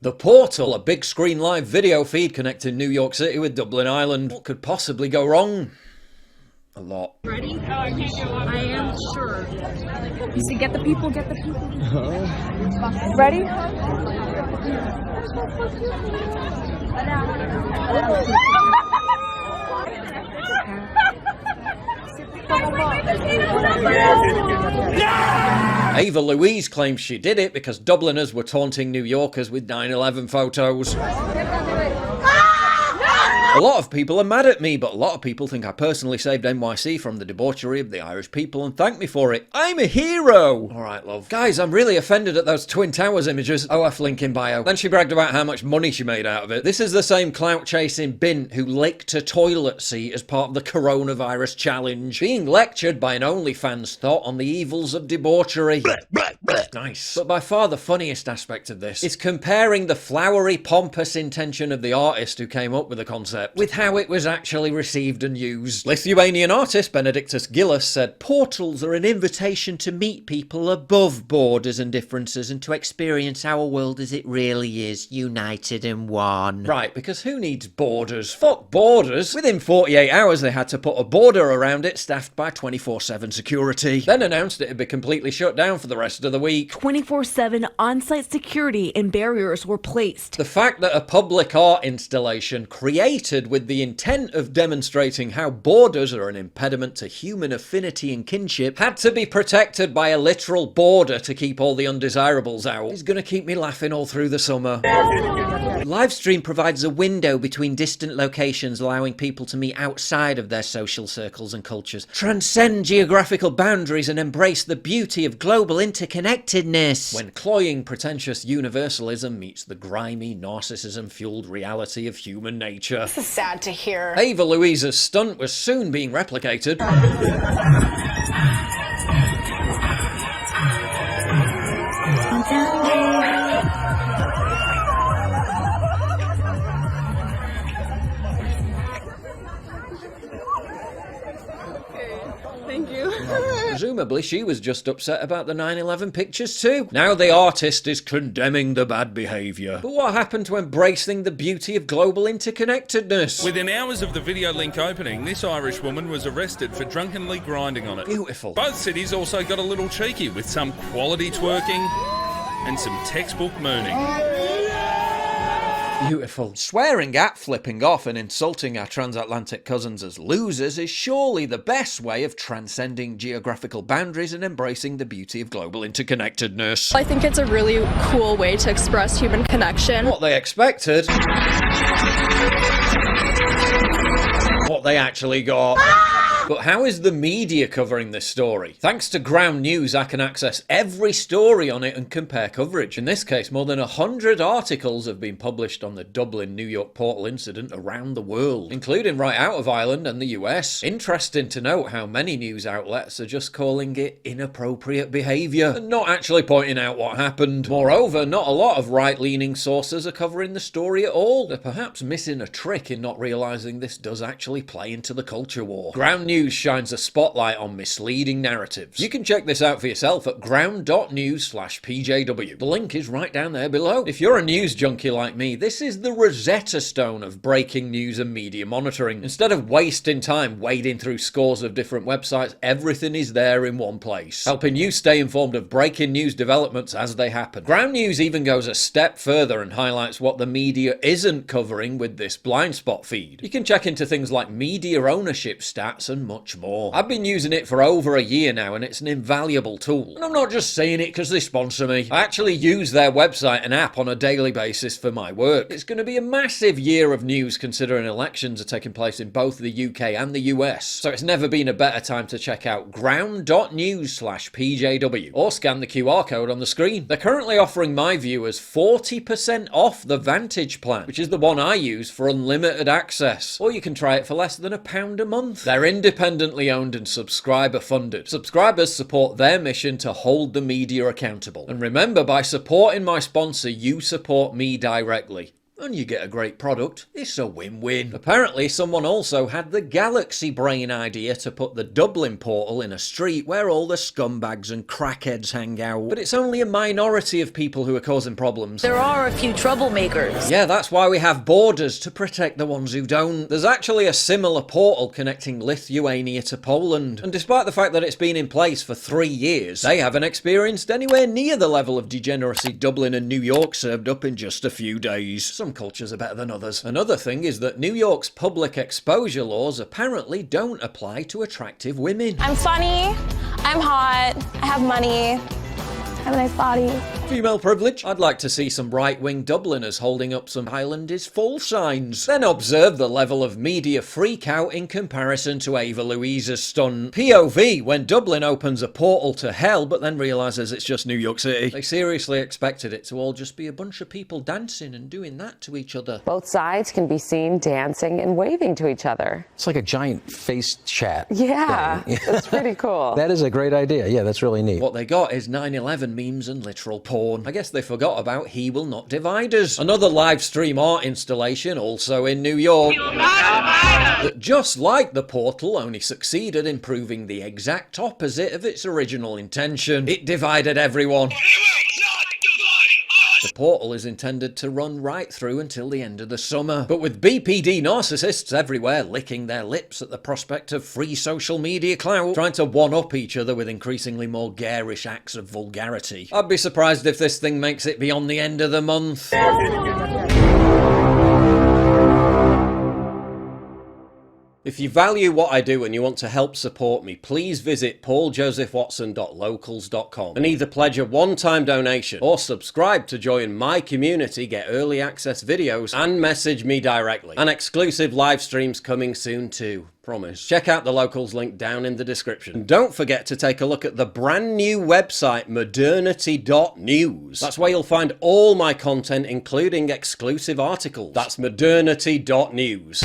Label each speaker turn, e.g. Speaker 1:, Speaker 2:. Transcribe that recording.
Speaker 1: The Portal, a big screen live video feed connecting New York City with Dublin, Ireland. What could possibly go wrong? A lot.
Speaker 2: Ready? I am sure. You see, get the people, get the people. Ready?
Speaker 1: Ava Louise claims she did it because Dubliners were taunting New Yorkers with 9/11 photos. A lot of people are mad at me, but a lot of people think I personally saved NYC from the debauchery of the Irish people and thank me for it. I'm a hero! Alright, love. Guys, I'm really offended at those Twin Towers images. OF link in bio. Then she bragged about how much money she made out of it. This is the same clout-chasing bint who licked a toilet seat as part of the coronavirus challenge. Being lectured by an OnlyFans thought on the evils of debauchery. Nice. But by far the funniest aspect of this is comparing the flowery, pompous intention of the artist who came up with the concept with how it was actually received and used. Lithuanian artist Benedictus Gillis said, "Portals are an invitation to meet people above borders and differences and to experience our world as it really is, united in one." Right, because who needs borders? Fuck borders. Within 48 hours they had to put a border around it staffed by 24/7 security. Then announced it had been completely shut down for the rest of the week.
Speaker 3: 24/7 on-site security and barriers were placed.
Speaker 1: The fact that a public art installation created with the intent of demonstrating how borders are an impediment to human affinity and kinship had to be protected by a literal border to keep all the undesirables out is gonna keep me laughing all through the summer. Livestream provides a window between distant locations, allowing people to meet outside of their social circles and cultures, transcend geographical boundaries and embrace the beauty of global interconnectedness. When cloying, pretentious universalism meets the grimy, narcissism-fueled reality of human nature.
Speaker 4: This is sad to hear.
Speaker 1: Ava Louise's stunt was soon being replicated.
Speaker 2: Thank you.
Speaker 1: Presumably she was just upset about the 9/11 pictures too. Now the artist is condemning the bad behaviour. But what happened to embracing the beauty of global interconnectedness?
Speaker 5: Within hours of the video link opening, this Irish woman was arrested for drunkenly grinding on it.
Speaker 1: Beautiful.
Speaker 5: Both cities also got a little cheeky with some quality twerking and some textbook mooning.
Speaker 1: Beautiful. Swearing at, flipping off and insulting our transatlantic cousins as losers is surely the best way of transcending geographical boundaries and embracing the beauty of global interconnectedness.
Speaker 6: I think it's a really cool way to express human connection.
Speaker 1: What they expected. What they actually got. But how is the media covering this story? Thanks to Ground News, I can access every story on it and compare coverage. In this case, more than 100 articles have been published on the Dublin-New York Portal incident around the world, including right out of Ireland and the US. Interesting to note how many news outlets are just calling it inappropriate behaviour and not actually pointing out what happened. Moreover, not a lot of right-leaning sources are covering the story at all. They're perhaps missing a trick in not realising this does actually play into the culture war. Ground News shines a spotlight on misleading narratives. You can check this out for yourself at ground.news/PJW. The link is right down there below. If you're a news junkie like me, this is the Rosetta Stone of breaking news and media monitoring. Instead of wasting time wading through scores of different websites, everything is there in one place, helping you stay informed of breaking news developments as they happen. Ground News even goes a step further and highlights what the media isn't covering with this blind spot feed. You can check into things like media ownership stats and much more. I've been using it for over a year now and it's an invaluable tool. And I'm not just saying it because they sponsor me. I actually use their website and app on a daily basis for my work. It's going to be a massive year of news considering elections are taking place in both the UK and the US. So it's never been a better time to check out ground.news/PJW or scan the QR code on the screen. They're currently offering my viewers 40% off the Vantage plan, which is the one I use for unlimited access. Or you can try it for less than £1 a month. They're independently owned and subscriber funded. Subscribers support their mission to hold the media accountable. And remember, by supporting my sponsor, you support me directly. and you get a great product. It's a win-win. Apparently, someone also had the galaxy brain idea to put the Dublin portal in a street where all the scumbags and crackheads hang out. But it's only a minority of people who are causing problems.
Speaker 3: There are a few troublemakers.
Speaker 1: Yeah, that's why we have borders, to protect the ones who don't. There's actually a similar portal connecting Lithuania to Poland, and despite the fact that it's been in place for 3 years, they haven't experienced anywhere near the level of degeneracy Dublin and New York served up in just a few days. Some cultures are better than others. Another thing is that New York's public exposure laws apparently don't apply to attractive women.
Speaker 4: I'm funny, I'm hot, I have money, I have a nice body.
Speaker 1: Female privilege? I'd like to see some right-wing Dubliners holding up some Highland is full signs. Then observe the level of media freak-out in comparison to Ava Louise's stunt. POV, when Dublin opens a portal to hell but then realises it's just New York City. They seriously expected it to all just be a bunch of people dancing and doing that to each other.
Speaker 7: Both sides can be seen dancing and waving to each other.
Speaker 8: It's like a giant face chat.
Speaker 7: Yeah, that's pretty cool.
Speaker 8: That is a great idea. Yeah, that's really neat.
Speaker 1: What they got is 9/11 memes and literal porn. I guess they forgot about He Will Not Divide Us, another live stream art installation also in New York that, just like the portal, only succeeded in proving the exact opposite of its original intention. It divided everyone. The portal is intended to run right through until the end of the summer. But with BPD narcissists everywhere licking their lips at the prospect of free social media clout, trying to one-up each other with increasingly more garish acts of vulgarity, I'd be surprised if this thing makes it beyond the end of the month. If you value what I do and you want to help support me, please visit pauljosephwatson.locals.com and either pledge a one-time donation or subscribe to join my community, get early access videos, and message me directly. And exclusive live streams coming soon too. Promise. Check out the Locals link down in the description. And don't forget to take a look at the brand new website modernity.news. That's where you'll find all my content, including exclusive articles. That's modernity.news.